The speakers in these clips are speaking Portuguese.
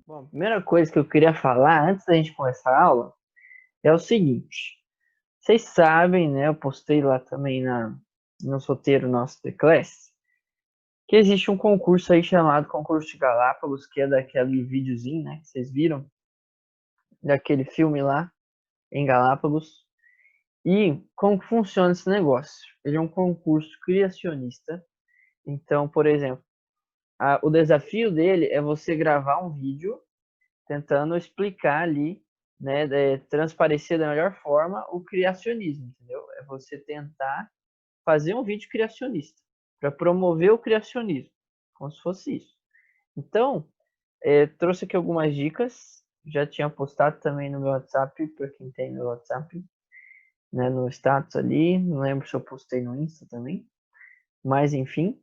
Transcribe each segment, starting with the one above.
Bom, a primeira coisa que eu queria falar antes da gente começar a aula é o seguinte. Vocês sabem, né? Eu postei lá também no roteiro nosso The Class, que existe um concurso aí chamado Concurso de Galápagos, que é daquele videozinho, né? Que vocês viram, daquele filme lá em Galápagos. E como que funciona esse negócio? Ele é um concurso criacionista. Então, por exemplo, o desafio dele é você gravar um vídeo tentando explicar ali, né, transparecer da melhor forma o criacionismo, entendeu? É você tentar fazer um vídeo criacionista para promover o criacionismo, como se fosse isso. Então, trouxe aqui algumas dicas, já tinha postado também no meu WhatsApp, para quem tem meu WhatsApp, né, no status ali, não lembro se eu postei no Insta também, mas enfim,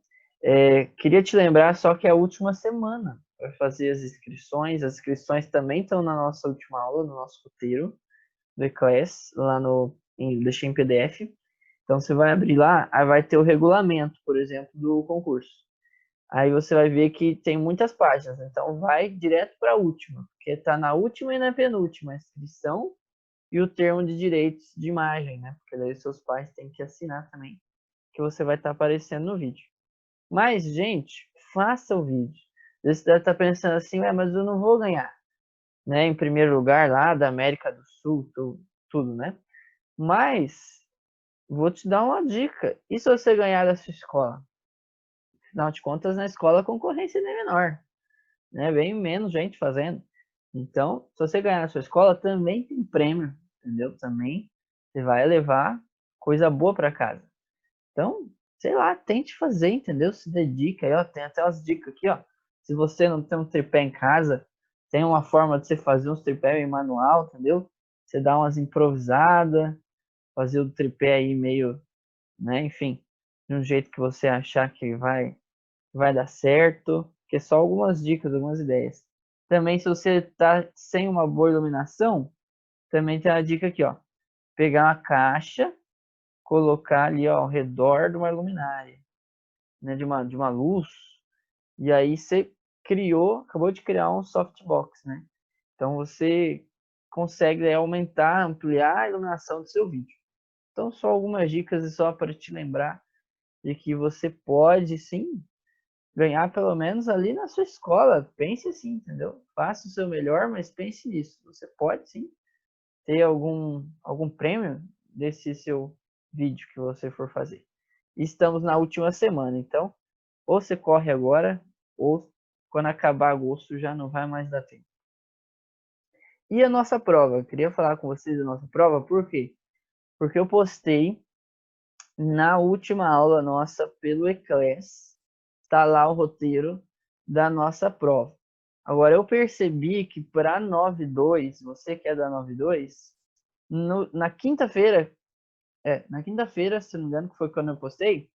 queria te lembrar só que é a última semana para fazer as inscrições também estão na nossa última aula, no nosso roteiro do e-class, deixei em PDF. Então você vai abrir lá, aí vai ter o regulamento, por exemplo, do concurso. Aí você vai ver que tem muitas páginas, então vai direto para a última, porque está na última e na penúltima a inscrição e o termo de direitos de imagem, né? Porque daí seus pais têm que assinar também, que você vai estar aparecendo no vídeo. Mas, gente, faça o vídeo. Você deve estar pensando assim, mas eu não vou ganhar, né? Em primeiro lugar lá da América do Sul, tudo, né? Mas vou te dar uma dica. E se você ganhar da sua escola? Afinal de contas, na escola a concorrência é menor, né? Bem menos gente fazendo. Então, se você ganhar na sua escola, também tem prêmio, entendeu? Também você vai levar coisa boa para casa. Então, sei lá, tente fazer, entendeu? Se dedica aí, ó. Tem até umas dicas aqui, ó. Se você não tem um tripé em casa, tem uma forma de você fazer uns tripé em manual, entendeu? Você dá umas improvisadas, fazer o tripé aí meio, né? Enfim, de um jeito que você achar que vai dar certo. Que é só algumas dicas, algumas ideias. Também, se você tá sem uma boa iluminação, também tem a dica aqui, ó. Pegar uma caixa, colocar ali ó, ao redor de uma luminária, né, de uma luz, e aí você acabou de criar um softbox, né? Então você consegue aumentar, ampliar a iluminação do seu vídeo. Então só algumas dicas só para te lembrar de que você pode sim ganhar pelo menos ali na sua escola. Pense assim, entendeu? Faça o seu melhor, mas pense nisso. Você pode sim ter algum prêmio desse seu vídeo que você for fazer. Estamos na última semana, então ou você corre agora, ou quando acabar agosto já não vai mais dar tempo. E a nossa prova? Eu queria falar com vocês da nossa prova, por quê? Porque eu postei na última aula nossa pelo Eclass, está lá o roteiro da nossa prova. Agora eu percebi que para 9.2, você que é da 9.2, na quinta-feira, se não me engano, que foi quando eu postei,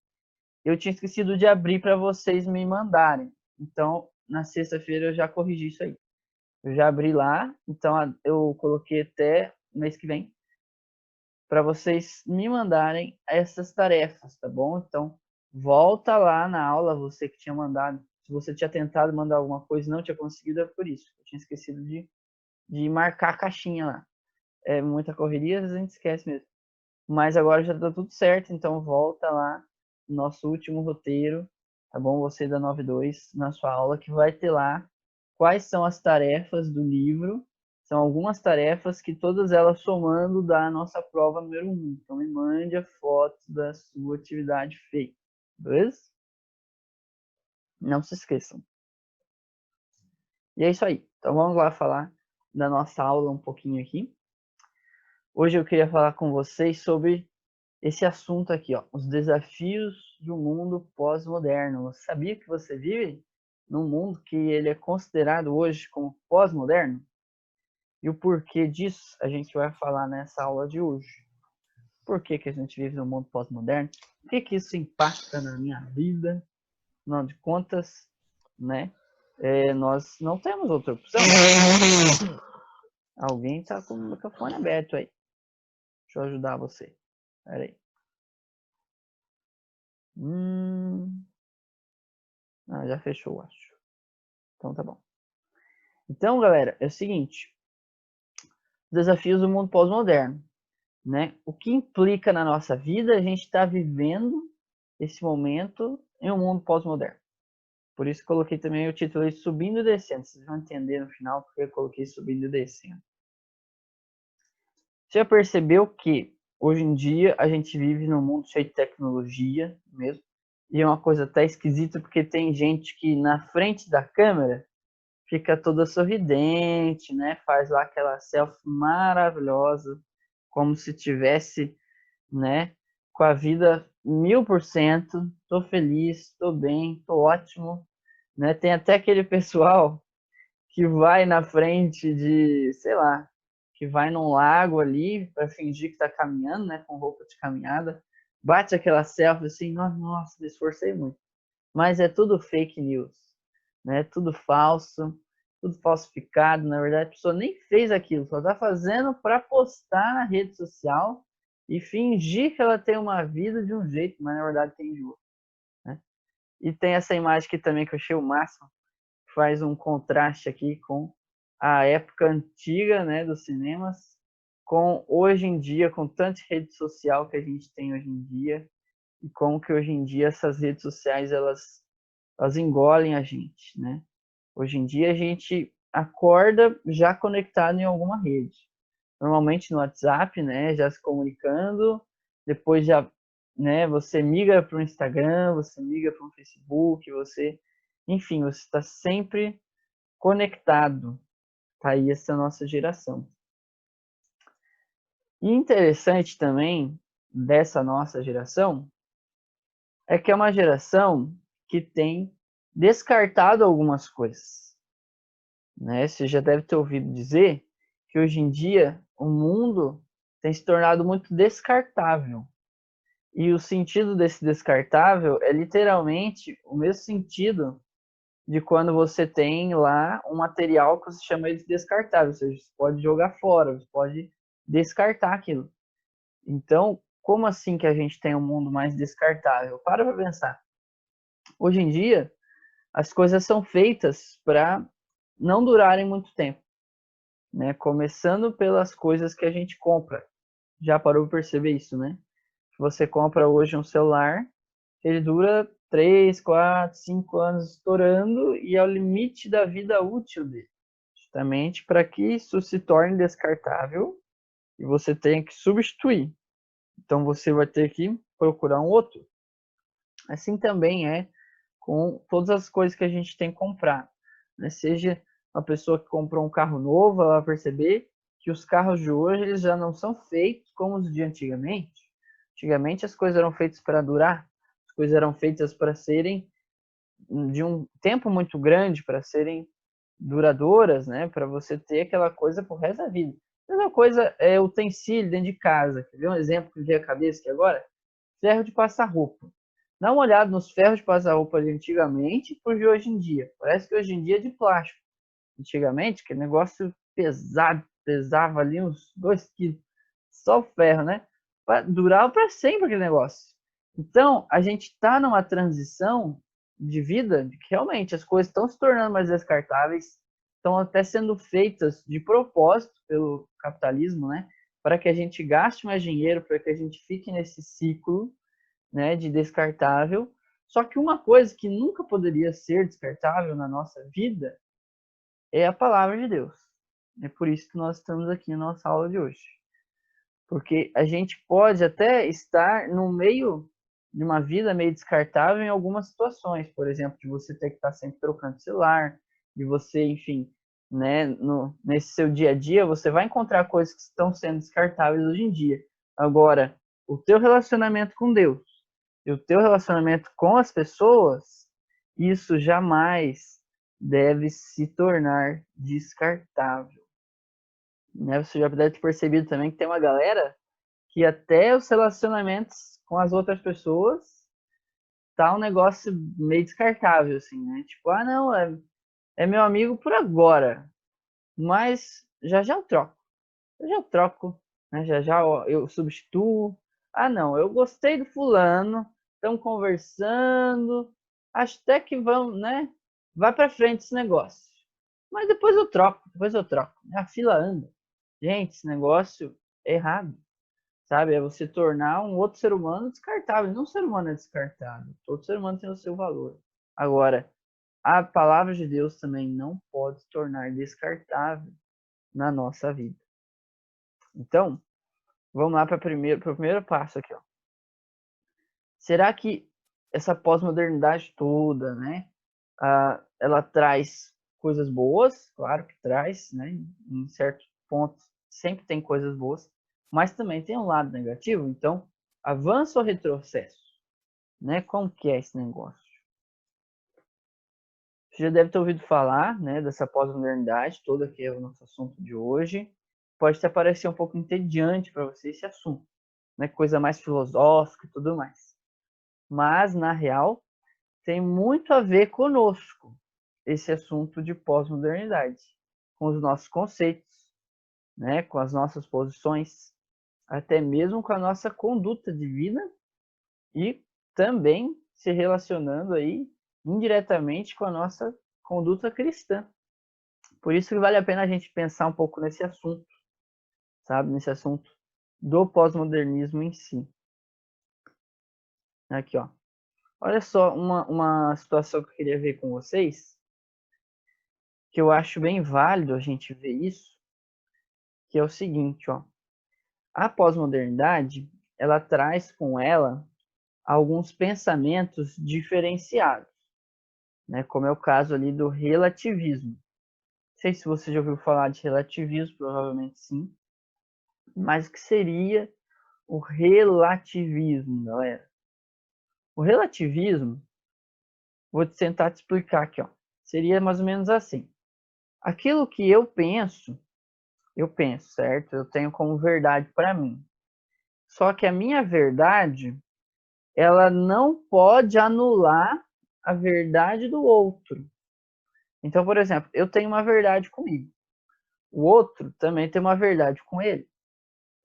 eu tinha esquecido de abrir para vocês me mandarem. Então, na sexta-feira eu já corrigi isso aí. Eu já abri lá, então eu coloquei até mês que vem para vocês me mandarem essas tarefas, tá bom? Então, volta lá na aula, você que tinha mandado. Se você tinha tentado mandar alguma coisa e não tinha conseguido, é por isso. Eu tinha esquecido de marcar a caixinha lá. É muita correria, às vezes a gente esquece mesmo. Mas agora já tá tudo certo, então volta lá no nosso último roteiro, tá bom? Você da 92, na sua aula, que vai ter lá quais são as tarefas do livro. São algumas tarefas que todas elas somando dá a nossa prova número 1. Então me mande a foto da sua atividade feita, beleza? Não se esqueçam. E é isso aí. Então vamos lá falar da nossa aula um pouquinho aqui. Hoje eu queria falar com vocês sobre esse assunto aqui, ó, os desafios do mundo pós-moderno. Você sabia que você vive num mundo que ele é considerado hoje como pós-moderno? E o porquê disso a gente vai falar nessa aula de hoje. Por que que a gente vive num mundo pós-moderno? O que que isso impacta na minha vida? Afinal de contas, né? Nós não temos outra opção. Alguém está com o microfone aberto aí. Deixa eu ajudar você. Espera aí. Já fechou, acho. Então tá bom. Então, galera, é o seguinte, desafios do mundo pós-moderno, né? O que implica na nossa vida a gente está vivendo esse momento em um mundo pós-moderno. Por isso coloquei também o título de Subindo e Descendo. Vocês vão entender no final porque eu coloquei Subindo e Descendo. Você já percebeu que hoje em dia a gente vive num mundo cheio de tecnologia mesmo? E é uma coisa até esquisita porque tem gente que na frente da câmera fica toda sorridente, né? Faz lá aquela selfie maravilhosa, como se tivesse, né, com a vida 1000%. Tô feliz, tô bem, tô ótimo, né? Tem até aquele pessoal que vai na frente de, sei lá, que vai num lago ali para fingir que tá caminhando, né, com roupa de caminhada, bate aquela selfie assim, nossa, me esforcei muito. Mas é tudo fake news, né? Tudo falso, tudo falsificado. Na verdade, a pessoa nem fez aquilo, só tá fazendo para postar na rede social e fingir que ela tem uma vida de um jeito, mas na verdade tem de outro, né? E tem essa imagem aqui também que eu achei o máximo, faz um contraste aqui com a época antiga, né, dos cinemas, com hoje em dia, com tanta rede social que a gente tem hoje em dia, e como que hoje em dia essas redes sociais elas engolem a gente, né? Hoje em dia a gente acorda já conectado em alguma rede. Normalmente no WhatsApp, né, já se comunicando, depois já, né, você migra para o Instagram, você migra para o Facebook, enfim, você está sempre conectado. Tá aí essa nossa geração. E interessante também dessa nossa geração é que é uma geração que tem descartado algumas coisas, né? Você já deve ter ouvido dizer que hoje em dia o mundo tem se tornado muito descartável. E o sentido desse descartável é literalmente o mesmo sentido de quando você tem lá um material que você chama de descartável, ou seja, você pode jogar fora, você pode descartar aquilo. Então, como assim que a gente tem um mundo mais descartável? Para pensar. Hoje em dia, as coisas são feitas para não durarem muito tempo, né? Começando pelas coisas que a gente compra. Já parou para perceber isso, né? Você compra hoje um celular, ele dura 3, 4, 5 anos estourando e é o limite da vida útil dele. Justamente para que isso se torne descartável e você tenha que substituir. Então você vai ter que procurar um outro. Assim também é com todas as coisas que a gente tem que comprar, né? Seja uma pessoa que comprou um carro novo, ela vai perceber que os carros de hoje eles já não são feitos como os de antigamente. Antigamente as coisas eram feitas para durar, as coisas eram feitas para serem de um tempo muito grande, para serem duradouras, né? Para você ter aquela coisa pro resto da vida. A mesma coisa é utensílio dentro de casa. Quer ver um exemplo que me veio à cabeça aqui agora? Ferro de passar roupa. Dá uma olhada nos ferros de passar roupa de antigamente e os de hoje em dia. Parece que hoje em dia é de plástico. Antigamente, que negócio pesado, pesava ali uns 2 quilos. Só o ferro, né? Durava para sempre aquele negócio. Então, a gente está numa transição de vida de que realmente as coisas estão se tornando mais descartáveis, estão até sendo feitas de propósito pelo capitalismo, né? Para que a gente gaste mais dinheiro, para que a gente fique nesse ciclo, né, de descartável. Só que uma coisa que nunca poderia ser descartável na nossa vida é a palavra de Deus. É por isso que nós estamos aqui na nossa aula de hoje. Porque a gente pode até estar no meio de uma vida meio descartável em algumas situações, por exemplo, de você ter que estar sempre trocando celular, de você, enfim, né, nesse seu dia a dia, você vai encontrar coisas que estão sendo descartáveis hoje em dia. Agora, o teu relacionamento com Deus e o teu relacionamento com as pessoas, isso jamais deve se tornar descartável, né? Você já deve ter percebido também que tem uma galera que até os relacionamentos com as outras pessoas tá um negócio meio descartável, assim, né? Tipo, ah, não, é meu amigo por agora, mas já já eu troco. Eu já troco, né? Já já eu substituo. Ah, não, eu gostei do fulano, estão conversando, acho até que vão, né? Vai para frente esse negócio. mas depois eu troco, A fila anda. Gente, esse negócio é errado, sabe? É você tornar um outro ser humano descartável. Não, ser humano é descartável. Todo ser humano tem o seu valor. Agora, a palavra de Deus também não pode se tornar descartável na nossa vida. Então, vamos lá para o primeiro passo aqui. Ó. Será que essa pós-modernidade toda, né? Ela traz coisas boas? Claro que traz, né? Em certos pontos sempre tem coisas boas, mas também tem um lado negativo. Então, avanço ou retrocesso? Né? Como que é esse negócio? Você já deve ter ouvido falar, né, dessa pós-modernidade toda, que é o nosso assunto de hoje. Pode até parecer um pouco entediante para você esse assunto, né? Coisa mais filosófica e tudo mais. Mas, na real, tem muito a ver conosco esse assunto de pós-modernidade, com os nossos conceitos, né, com as nossas posições, até mesmo com a nossa conduta de vida e também se relacionando aí indiretamente com a nossa conduta cristã. Por isso que vale a pena a gente pensar um pouco nesse assunto, sabe? Nesse assunto do pós-modernismo em si. Aqui, ó. Olha só uma situação que eu queria ver com vocês, que eu acho bem válido a gente ver isso, que é o seguinte, ó. A pós-modernidade, ela traz com ela alguns pensamentos diferenciados, né? Como é o caso ali do relativismo. Não sei se você já ouviu falar de relativismo, provavelmente sim. Mas o que seria o relativismo, galera? O relativismo, vou tentar te explicar aqui, ó. Seria mais ou menos assim. Aquilo que eu penso, certo? Eu tenho como verdade para mim. Só que a minha verdade, ela não pode anular a verdade do outro. Então, por exemplo, eu tenho uma verdade comigo. O outro também tem uma verdade com ele.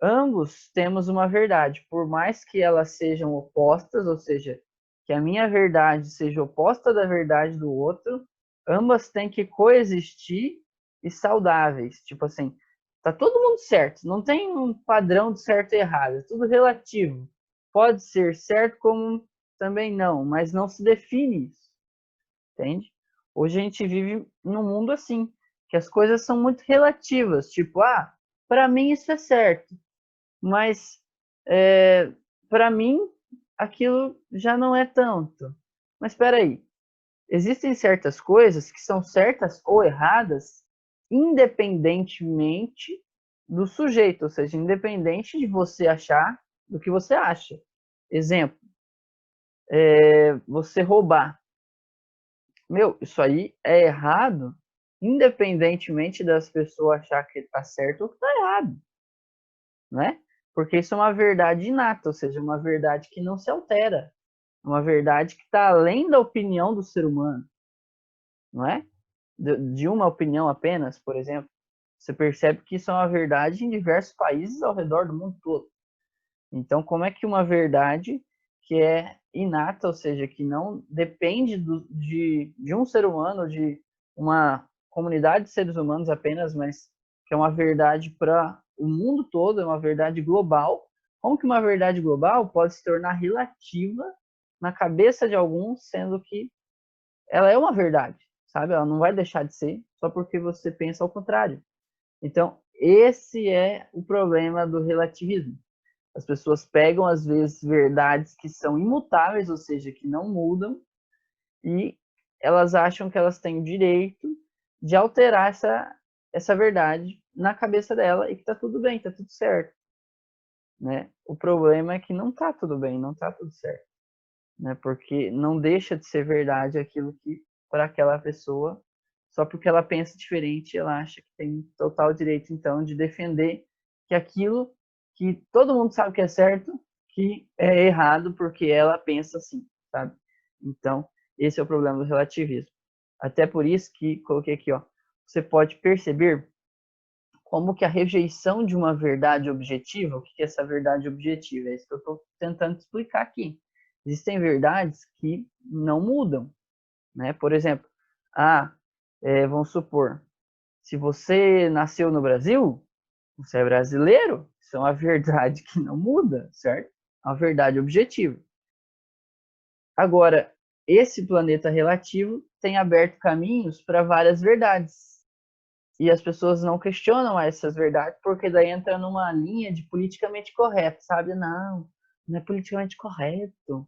Ambos temos uma verdade, por mais que elas sejam opostas, ou seja, que a minha verdade seja oposta da verdade do outro, ambas têm que coexistir e saudáveis. Tipo assim, tá todo mundo certo, não tem um padrão de certo e errado, é tudo relativo. Pode ser certo como também não, mas não se define isso, entende? Hoje a gente vive num mundo assim, que as coisas são muito relativas, tipo, para mim isso é certo, mas para mim aquilo já não é tanto. Mas espera aí, existem certas coisas que são certas ou erradas independentemente do sujeito, ou seja, independente de você achar do que você acha. Exemplo, você roubar. Meu, isso aí é errado, independentemente das pessoas achar que está certo ou que está errado, né? Porque isso é uma verdade inata, ou seja, uma verdade que não se altera, uma verdade que está além da opinião do ser humano, não é? De uma opinião apenas, por exemplo, você percebe que isso é uma verdade em diversos países ao redor do mundo todo. Então, como é que uma verdade que é inata, ou seja, que não depende de um ser humano, de uma comunidade de seres humanos apenas, mas que é uma verdade para o mundo todo, é uma verdade global, como que uma verdade global pode se tornar relativa na cabeça de alguns, sendo que ela é uma verdade, sabe? Ela não vai deixar de ser só porque você pensa ao contrário. Então, esse é o problema do relativismo. As pessoas pegam, às vezes, verdades que são imutáveis, ou seja, que não mudam, e elas acham que elas têm o direito de alterar essa verdade na cabeça dela e que está tudo bem, está tudo certo. Né? O problema é que não está tudo bem, não está tudo certo. Né? Porque não deixa de ser verdade aquilo que, para aquela pessoa, só porque ela pensa diferente, ela acha que tem total direito, então, de defender que aquilo que todo mundo sabe que é certo, que é errado porque ela pensa assim, sabe? Então, esse é o problema do relativismo. Até por isso que coloquei aqui, ó, você pode perceber como que a rejeição de uma verdade objetiva, o que é essa verdade objetiva? É isso que eu estou tentando explicar aqui. Existem verdades que não mudam, né? Por exemplo, vamos supor, Se você nasceu no Brasil, você é brasileiro. Isso é uma verdade que não muda, certo? É uma verdade objetiva. Agora, esse planeta relativo tem aberto caminhos para várias verdades. E as pessoas não questionam essas verdades, porque daí entra numa linha de politicamente correto, sabe? Não, não é politicamente correto.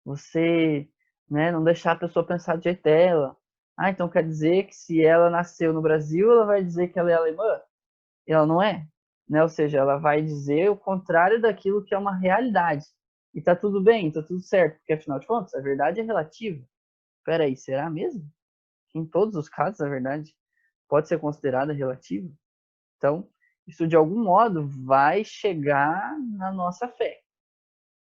Você, né, não deixar a pessoa pensar do jeito dela. Ah, então quer dizer que se ela nasceu no Brasil, ela vai dizer que ela é alemã? E ela não é, né? Ou seja, ela vai dizer o contrário daquilo que é uma realidade. E tá tudo bem, tá tudo certo, porque afinal de contas, a verdade é relativa. Peraí, será mesmo? Em todos os casos, a verdade pode ser considerada relativa? Então, isso de algum modo vai chegar na nossa fé.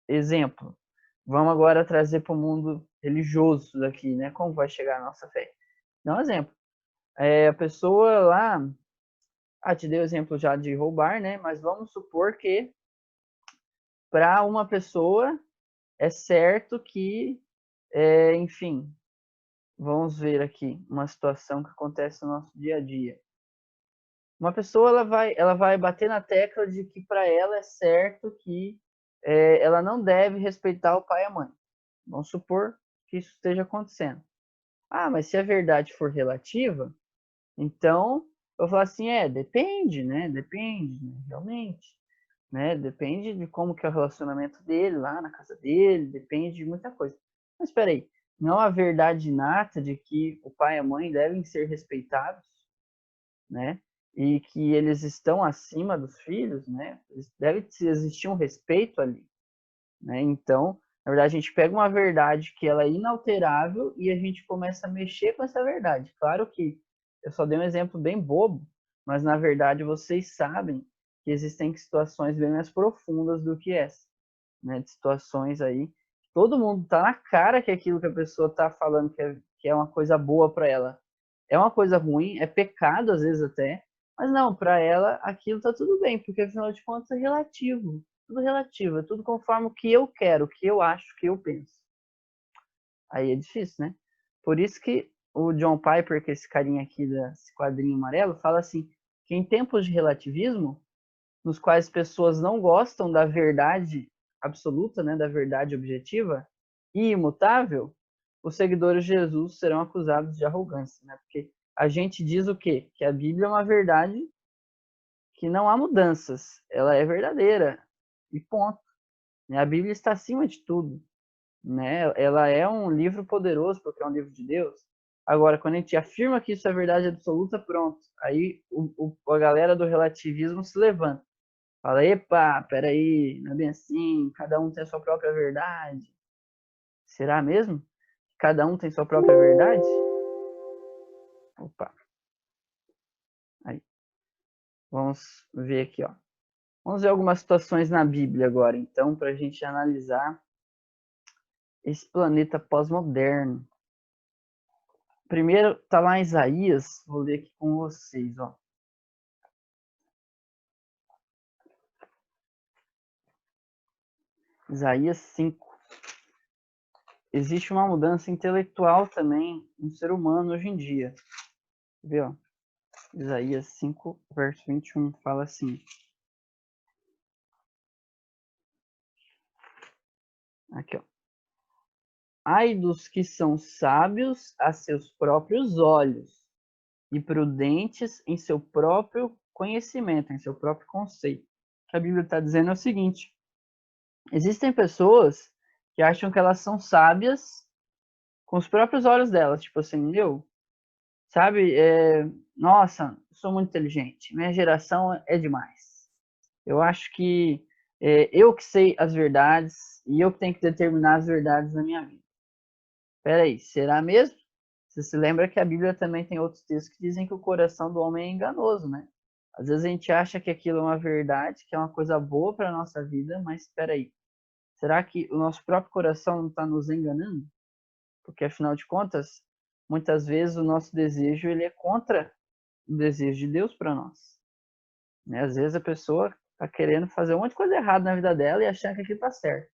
Exemplo, vamos agora trazer para o mundo religioso daqui, né? Como vai chegar a nossa fé? Dá um exemplo. A pessoa lá, te dei o exemplo já de roubar, né? Mas vamos supor que para uma pessoa é certo que, enfim, vamos ver aqui uma situação que acontece no nosso dia a dia. Uma pessoa ela vai bater na tecla de que para ela é certo que ela não deve respeitar o pai e a mãe. Vamos supor que isso esteja acontecendo. Ah, mas se a verdade for relativa, então eu vou falar assim, depende, né? Depende, né? Realmente, né? Depende de como que é o relacionamento dele lá na casa dele, depende de muita coisa. Mas espera aí, não há verdade inata de que o pai e a mãe devem ser respeitados, né? E que eles estão acima dos filhos, né? Deve existir um respeito ali, né? Então, na verdade, a gente pega uma verdade que ela é inalterável e a gente começa a mexer com essa verdade. Claro que eu só dei um exemplo bem bobo, mas na verdade vocês sabem que existem situações bem mais profundas do que essa, né? De situações aí, todo mundo tá na cara que aquilo que a pessoa tá falando que é uma coisa boa para ela é uma coisa ruim, é pecado às vezes até, mas não, para ela aquilo tá tudo bem, porque afinal de contas é relativo. Tudo relativo, é tudo conforme o que eu quero, o que eu acho, o que eu penso. Aí é difícil, né? Por isso que o John Piper, que é esse carinha aqui desse quadrinho amarelo, fala assim, que em tempos de relativismo, nos quais as pessoas não gostam da verdade absoluta, né, da verdade objetiva e imutável, os seguidores de Jesus serão acusados de arrogância, né? Porque a gente diz o quê? Que a Bíblia é uma verdade que não há mudanças, ela é verdadeira e ponto. A Bíblia está acima de tudo, né? Ela é um livro poderoso porque é um livro de Deus. Agora, quando a gente afirma que isso é verdade absoluta, pronto. Aí a galera do relativismo se levanta. Fala, epa, peraí, não é bem assim, cada um tem a sua própria verdade. Será mesmo? Cada um tem sua própria verdade? Opa, aí, vamos ver aqui, ó. Vamos ver algumas situações na Bíblia agora, então, para a gente analisar esse planeta pós-moderno. Primeiro, tá lá em Isaías, vou ler aqui com vocês, ó. Isaías 5. Existe uma mudança intelectual também no ser humano hoje em dia. Vê, ó. Isaías 5, verso 21, fala assim. Aqui, ó. Ai dos que são sábios a seus próprios olhos e prudentes em seu próprio conhecimento, em seu próprio conceito. O que a Bíblia está dizendo é o seguinte: existem pessoas que acham que elas são sábias com os próprios olhos delas, tipo assim, sabe, nossa, sou muito inteligente, minha geração é demais. Eu acho que eu que sei as verdades e eu que tenho que determinar as verdades na minha vida. Peraí, será mesmo? Você se lembra que a Bíblia também tem outros textos que dizem que o coração do homem é enganoso, né? Às vezes a gente acha que aquilo é uma verdade, que é uma coisa boa para a nossa vida, mas espera aí. Será que o nosso próprio coração não está nos enganando? Porque afinal de contas, muitas vezes o nosso desejo ele é contra o desejo de Deus para nós. Né? Às vezes a pessoa está querendo fazer um monte de coisa errada na vida dela e achando que aquilo está certo.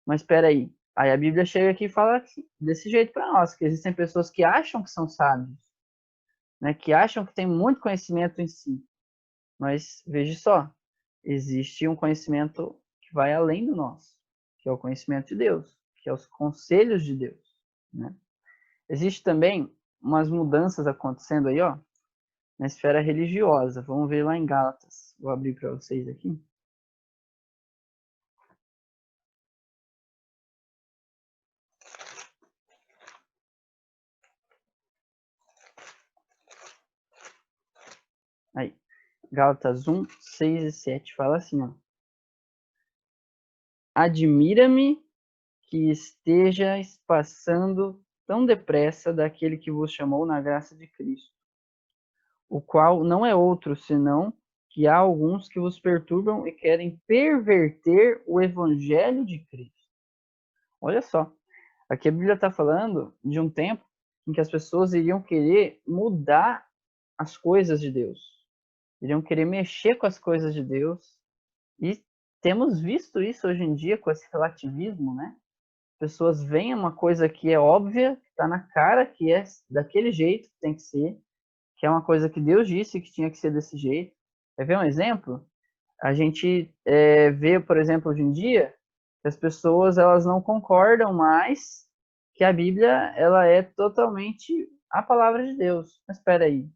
Mas espera aí. Aí a Bíblia chega aqui e fala desse jeito para nós, que existem pessoas que acham que são sábios, né, que acham que tem muito conhecimento em si. Mas veja só, existe um conhecimento que vai além do nosso, que é o conhecimento de Deus, que é os conselhos de Deus, né? Existe também umas mudanças acontecendo aí, ó, na esfera religiosa. Vamos ver lá em Gálatas. Vou abrir para vocês aqui. Aí, Gálatas 1, 6 e 7 fala assim, ó. Admira-me que esteja passando tão depressa daquele que vos chamou na graça de Cristo, o qual não é outro senão que há alguns que vos perturbam e querem perverter o evangelho de Cristo. Olha só, aqui a Bíblia está falando de um tempo em que as pessoas iriam querer mudar as coisas de Deus, iriam querer mexer com as coisas de Deus, e temos visto isso hoje em dia com esse relativismo, né? Pessoas veem uma coisa que é óbvia, que está na cara, que é daquele jeito que tem que ser, que é uma coisa que Deus disse que tinha que ser desse jeito. Quer ver um exemplo? A gente vê, por exemplo, hoje em dia, que as pessoas elas não concordam mais que a Bíblia ela é totalmente a palavra de Deus. Mas espera aí,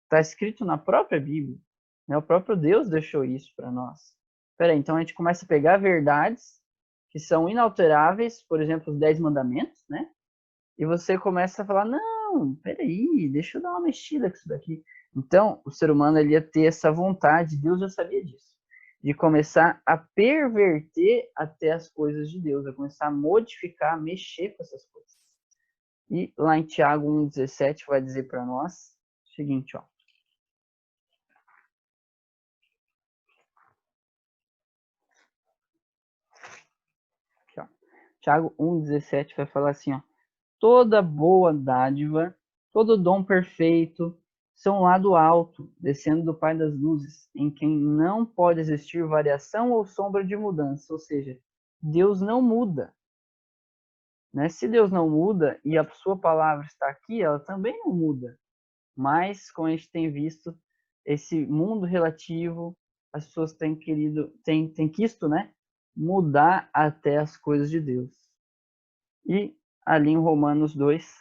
está escrito na própria Bíblia, né? O próprio Deus deixou isso para nós. Espera aí, então a gente começa a pegar verdades que são inalteráveis, por exemplo, os 10 mandamentos, né? E você começa a falar, não, peraí, deixa eu dar uma mexida com isso daqui. Então, o ser humano ele ia ter essa vontade, Deus já sabia disso, de começar a perverter até as coisas de Deus, a começar a modificar, a mexer com essas coisas. E lá em Tiago 1,17 vai dizer para nós o seguinte, ó. Aqui, ó. Tiago 1,17 vai falar assim, ó. Toda boa dádiva, todo dom perfeito, são lá do alto, descendo do Pai das luzes, em quem não pode existir variação ou sombra de mudança. Ou seja, Deus não muda. Né? Se Deus não muda e a sua palavra está aqui, ela também não muda. Mas, como a gente tem visto, esse mundo relativo, as pessoas têm querido, têm quisto, né? Mudar até as coisas de Deus. E ali em Romanos 2,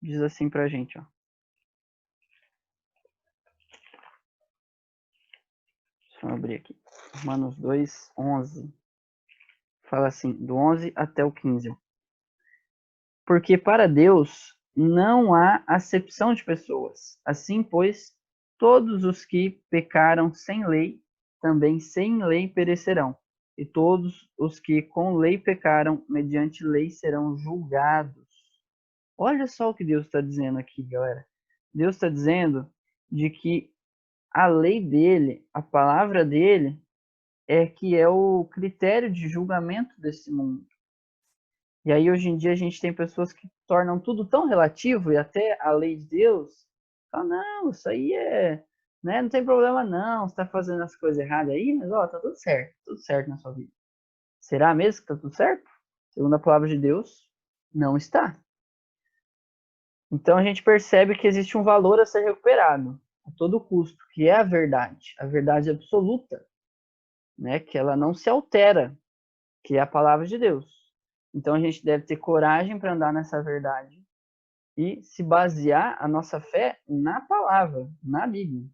diz assim pra gente, ó. Deixa eu abrir aqui. Romanos 2, 11. Fala assim, do 11 até o 15. Porque para Deus não há acepção de pessoas. Assim, pois, todos os que pecaram sem lei, também sem lei perecerão. E todos os que com lei pecaram, mediante lei serão julgados. Olha só o que Deus está dizendo aqui, galera. Deus está dizendo de que a lei dele, a palavra dele, é que é o critério de julgamento desse mundo. E aí hoje em dia a gente tem pessoas que tornam tudo tão relativo e até a lei de Deus, fala, não, isso aí é, né, não tem problema não, você está fazendo as coisas erradas aí, mas ó, tá tudo certo na sua vida. Será mesmo que tá tudo certo? Segundo a palavra de Deus, não está. Então a gente percebe que existe um valor a ser recuperado a todo custo, que é a verdade absoluta, né, que ela não se altera, que é a palavra de Deus. Então a gente deve ter coragem para andar nessa verdade e se basear a nossa fé na palavra, na Bíblia,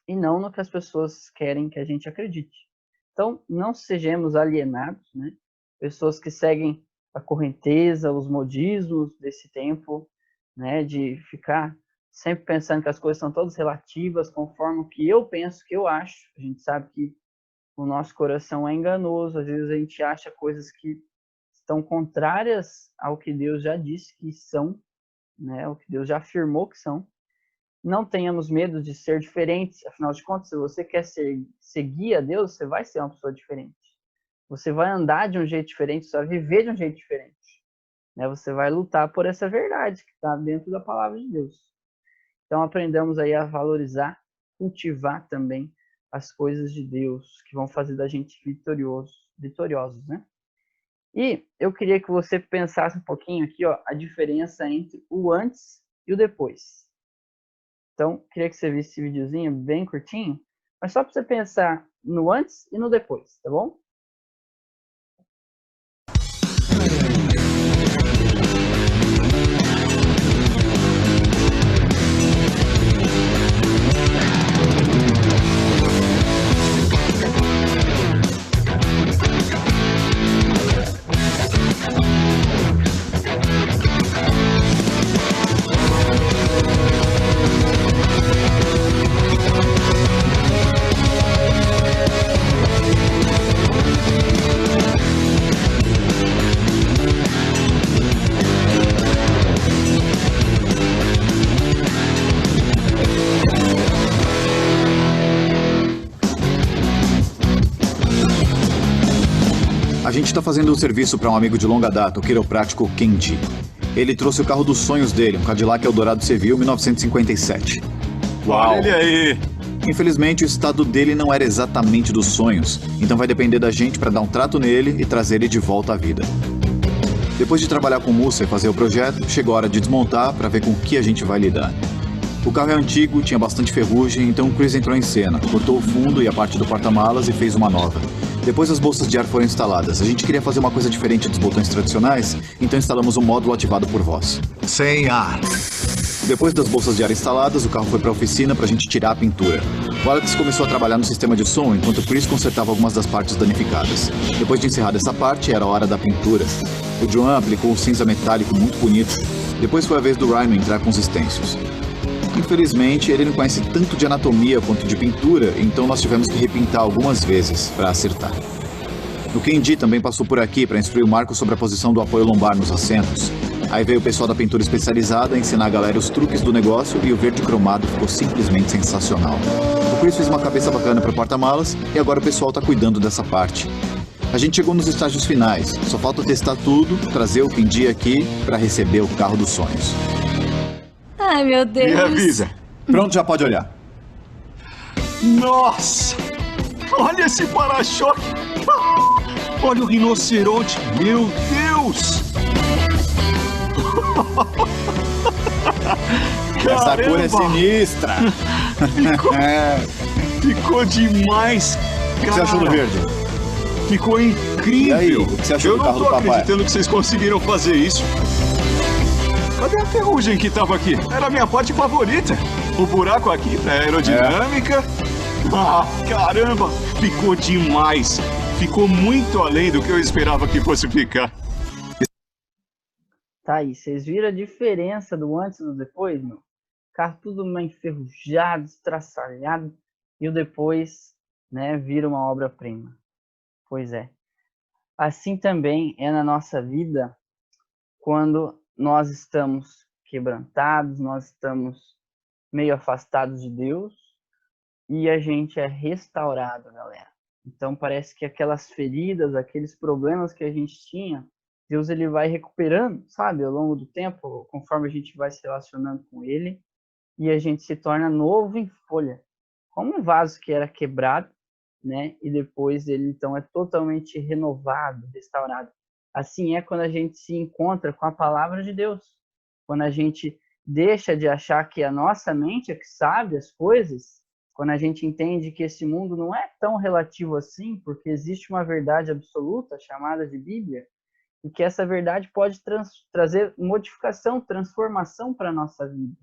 e não no que as pessoas querem que a gente acredite. Então, não sejamos alienados, né? Pessoas que seguem a correnteza, os modismos desse tempo, né? De ficar sempre pensando que as coisas são todas relativas, conforme o que eu penso, que eu acho. A gente sabe que o nosso coração é enganoso, às vezes a gente acha coisas que estão contrárias ao que Deus já disse que são, né? O que Deus já afirmou que são. Não tenhamos medo de ser diferentes, afinal de contas, se você quer seguir a Deus, você vai ser uma pessoa diferente. Você vai andar de um jeito diferente, você vai viver de um jeito diferente. Né? Você vai lutar por essa verdade que está dentro da palavra de Deus. Então aprendamos aí a valorizar, cultivar também as coisas de Deus, que vão fazer da gente vitoriosos, né? E eu queria que você pensasse um pouquinho aqui, ó, a diferença entre o antes e o depois. Então, queria que você visse esse videozinho bem curtinho, mas só para você pensar no antes e no depois, tá bom? A gente está fazendo um serviço para um amigo de longa data, o quiroprático Kendi. Ele trouxe o carro dos sonhos dele, um Cadillac Eldorado Seville 1957. Uau! Olha ele aí! Infelizmente, o estado dele não era exatamente dos sonhos, então vai depender da gente para dar um trato nele e trazer ele de volta à vida. Depois de trabalhar com o Musa e fazer o projeto, chegou a hora de desmontar para ver com o que a gente vai lidar. O carro é antigo, tinha bastante ferrugem, então o Chris entrou em cena, cortou o fundo e a parte do porta-malas e fez uma nova. Depois as bolsas de ar foram instaladas. A gente queria fazer uma coisa diferente dos botões tradicionais, então instalamos um módulo ativado por voz. Sem ar. Depois das bolsas de ar instaladas, o carro foi para a oficina para a gente tirar a pintura. O Alex começou a trabalhar no sistema de som, enquanto o Chris consertava algumas das partes danificadas. Depois de encerrar essa parte, era a hora da pintura. O Joan aplicou um cinza metálico muito bonito. Depois foi a vez do Ryan entrar com os estêncios. Infelizmente, ele não conhece tanto de anatomia quanto de pintura, então nós tivemos que repintar algumas vezes para acertar. O Kendi também passou por aqui para instruir o Marco sobre a posição do apoio lombar nos assentos. Aí veio o pessoal da pintura especializada a ensinar a galera os truques do negócio e o verde cromado ficou simplesmente sensacional. O Chris fez uma cabeça bacana para o porta-malas e agora o pessoal está cuidando dessa parte. A gente chegou nos estágios finais, só falta testar tudo, trazer o Kendi aqui para receber o carro dos sonhos. Ai, meu Deus. Me avisa. Pronto, já pode olhar. Nossa! Olha esse para-choque! Olha o rinoceronte! Meu Deus! Essa cor é sinistra! Ficou demais, O que você achou do verde? Ficou incrível! E aí, o que você achou do carro do papai? Eu não tô acreditando que vocês conseguiram fazer isso. Cadê a ferrugem que tava aqui? Era a minha parte favorita. O buraco aqui pra aerodinâmica. Ah, caramba! Ficou demais. Ficou muito além do que eu esperava que fosse ficar. Tá aí, vocês viram a diferença do antes e do depois, meu? O carro tudo meio enferrujado, estraçalhado, e o depois, né, vira uma obra-prima. Pois é. Assim também é na nossa vida quando nós estamos quebrantados, nós estamos meio afastados de Deus e a gente é restaurado, galera. Então parece que aquelas feridas, aqueles problemas que a gente tinha, Deus ele vai recuperando, sabe, ao longo do tempo, conforme a gente vai se relacionando com ele e a gente se torna novo em folha, como um vaso que era quebrado, né? E depois ele então é totalmente renovado, restaurado. Assim é quando a gente se encontra com a palavra de Deus. Quando a gente deixa de achar que a nossa mente é que sabe as coisas, quando a gente entende que esse mundo não é tão relativo assim, porque existe uma verdade absoluta chamada de Bíblia, e que essa verdade pode trazer modificação, transformação para a nossa vida.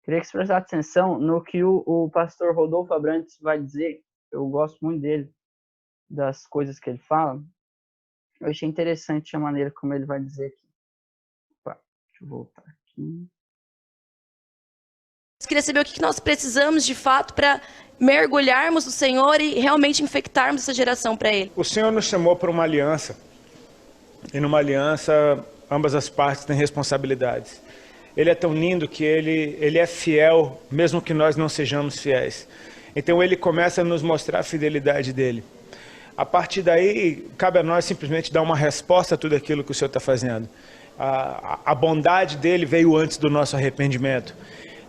Queria que você prestasse atenção no que o pastor Rodolfo Abrantes vai dizer. Eu gosto muito dele, das coisas que ele fala. Eu achei interessante a maneira como ele vai dizer aqui. Opa, deixa eu voltar aqui. Eu queria saber o que nós precisamos de fato para mergulharmos no Senhor e realmente infectarmos essa geração para Ele. O Senhor nos chamou para uma aliança. E numa aliança, ambas as partes têm responsabilidades. Ele é tão lindo que ele é fiel, mesmo que nós não sejamos fiéis. Então ele começa a nos mostrar a fidelidade dele. A partir daí, cabe a nós simplesmente dar uma resposta a tudo aquilo que o Senhor está fazendo. A bondade dele veio antes do nosso arrependimento.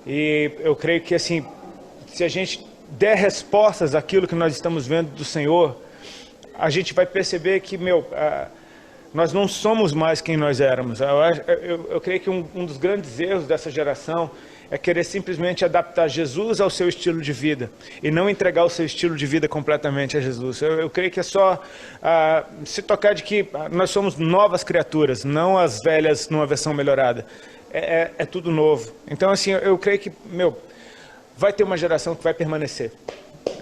E eu creio que assim, se a gente der respostas àquilo que nós estamos vendo do Senhor, a gente vai perceber que, Nós não somos mais quem nós éramos. Eu creio que um dos grandes erros dessa geração é querer simplesmente adaptar Jesus ao seu estilo de vida e não entregar o seu estilo de vida completamente a Jesus. Eu creio que é só se tocar de que nós somos novas criaturas, não as velhas numa versão melhorada. É tudo novo. Então, assim, eu creio que, vai ter uma geração que vai permanecer.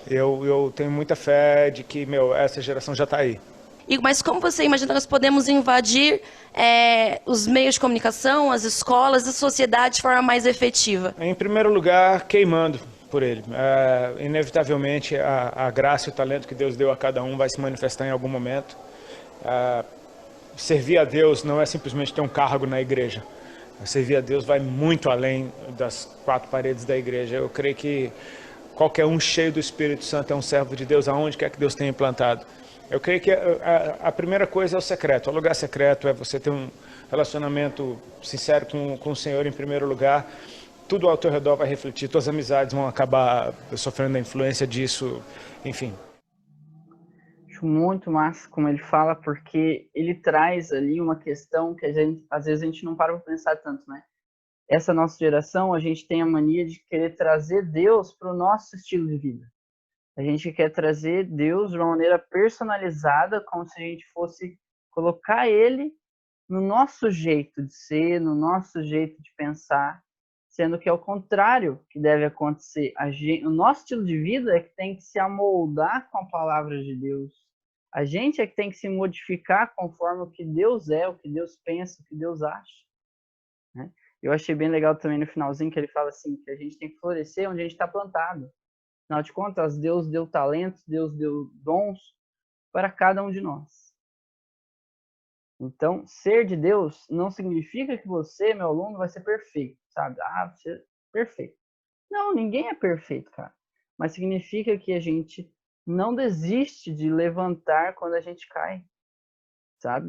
Eu tenho muita fé de que, essa geração já está aí. Mas como você imagina que nós podemos invadir os meios de comunicação, as escolas, a sociedade de forma mais efetiva? Em primeiro lugar, queimando por ele. Inevitavelmente, a graça e o talento que Deus deu a cada um vai se manifestar em algum momento. Servir a Deus não é simplesmente ter um cargo na igreja. Servir a Deus vai muito além das quatro paredes da igreja. Eu creio que qualquer um cheio do Espírito Santo é um servo de Deus, aonde quer que Deus tenha implantado. Eu creio que a primeira coisa é o secreto. O lugar secreto é você ter um relacionamento sincero com o Senhor em primeiro lugar. Tudo ao teu redor vai refletir, tuas amizades vão acabar sofrendo a influência disso, enfim. Acho muito massa como ele fala, porque ele traz ali uma questão que às vezes a gente não para pensar tanto, né? Essa nossa geração, a gente tem a mania de querer trazer Deus para o nosso estilo de vida. A gente quer trazer Deus de uma maneira personalizada, como se a gente fosse colocar Ele no nosso jeito de ser, no nosso jeito de pensar, sendo que é o contrário que deve acontecer. O nosso estilo de vida é que tem que se amoldar com a palavra de Deus. A gente é que tem que se modificar conforme o que Deus é, o que Deus pensa, o que Deus acha. Né? Eu achei bem legal também no finalzinho que ele fala assim, que a gente tem que florescer onde a gente está plantado. Afinal de contas, Deus deu talentos, Deus deu dons para cada um de nós. Então, ser de Deus não significa que você, meu aluno, vai ser perfeito, sabe? Você é perfeito. Não, ninguém é perfeito, cara. Mas significa que a gente não desiste de levantar quando a gente cai, sabe?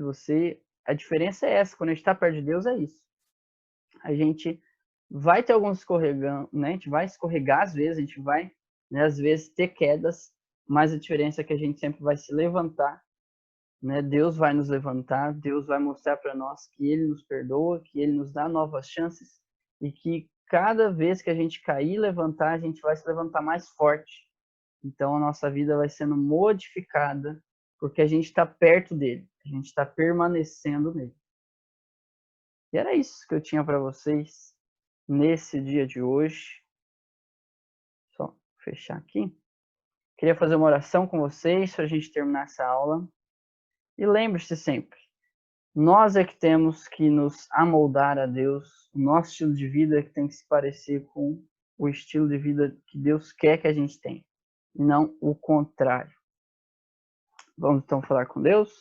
A diferença é essa, quando a gente está perto de Deus, é isso. A gente vai ter alguns escorregão, né? A gente vai escorregar às vezes, a gente vai, né, às vezes ter quedas, mas a diferença é que a gente sempre vai se levantar, né? Deus vai nos levantar, Deus vai mostrar para nós que Ele nos perdoa, que Ele nos dá novas chances e que cada vez que a gente cair e levantar, a gente vai se levantar mais forte. Então a nossa vida vai sendo modificada porque a gente está perto dele, a gente está permanecendo nele. E era isso que eu tinha para vocês nesse dia de hoje. Só fechar aqui. Queria fazer uma oração com vocês para a gente terminar essa aula. E lembre-se sempre, nós é que temos que nos amoldar a Deus. O nosso estilo de vida é que tem que se parecer com o estilo de vida que Deus quer que a gente tenha, e não o contrário. Vamos então falar com Deus.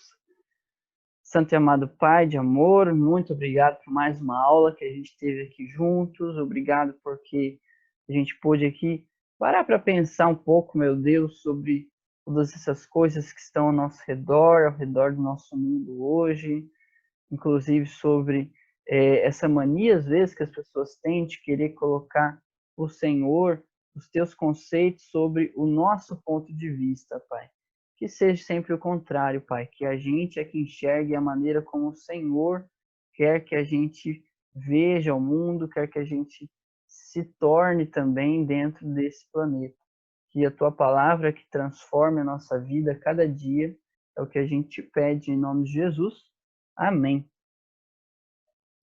Santo e amado Pai de amor, muito obrigado por mais uma aula que a gente teve aqui juntos. Obrigado porque a gente pôde aqui parar para pensar um pouco, meu Deus, sobre todas essas coisas que estão ao nosso redor, ao redor do nosso mundo hoje, inclusive sobre essa mania, às vezes, que as pessoas têm de querer colocar o Senhor, os teus conceitos sobre o nosso ponto de vista, Pai. Que seja sempre o contrário, Pai, que a gente é que enxergue a maneira como o Senhor quer que a gente veja o mundo, quer que a gente se torne também dentro desse planeta. Que a Tua palavra que transforme a nossa vida a cada dia é o que a gente pede em nome de Jesus. Amém.